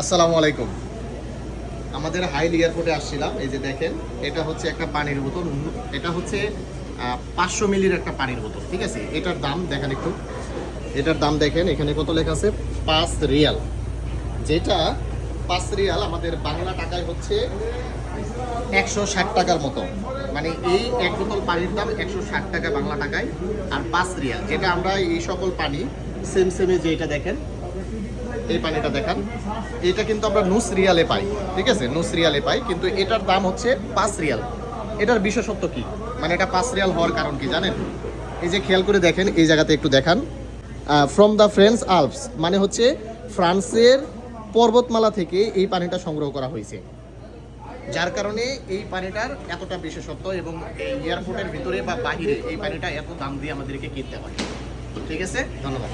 আসসালামু আলাইকুম। আমাদের হাইল এয়ারপোর্টে আসছিলাম। এই যে দেখেন, এটা হচ্ছে একটা পানির বোতল। এটা হচ্ছে 500 মিলির একটা পানির বোতল, ঠিক আছে? এটার দাম দেখেন একটু, এটার দাম দেখেন এখানে কত লেখা আছে, 5 রিয়াল। যেটা 5 রিয়াল আমাদের বাংলা টাকায় হচ্ছে 160 টাকার মতো। মানে এই এক বোতল পানির দাম 160 টাকা বাংলা টাকায়। আর 5 রিয়াল, যেটা আমরা এই সকল পানি সেমে যে এটা দেখেন, এই পানিটা দেখান, এটা কিন্তু আমরা নুস রিয়ালে পাই, ঠিক আছে? নুস রিয়ালে পাই, কিন্তু এটার দাম হচ্ছে 5 রিয়াল। এটার বিশেষত্ব কি, মানে এটা 5 রিয়াল হওয়ার কারণ কি জানেন? এই যে খেয়াল করে দেখেন, এই জায়গাতে একটু দেখান, ফ্রম দ্য ফ্রেঞ্চ আলপস, মানে হচ্ছে ফ্রান্সের পর্বতমালা থেকে এই পানিটা সংগ্রহ করা হয়েছে, যার কারণে এই পানিটার এতটা বিশেষত্ব। এবং এই এয়ারপোর্টের ভিতরে বা বাহিরে এই পানিটা এত দাম দিয়ে আমাদেরকে কিনতে হয়। ঠিক আছে, ধন্যবাদ।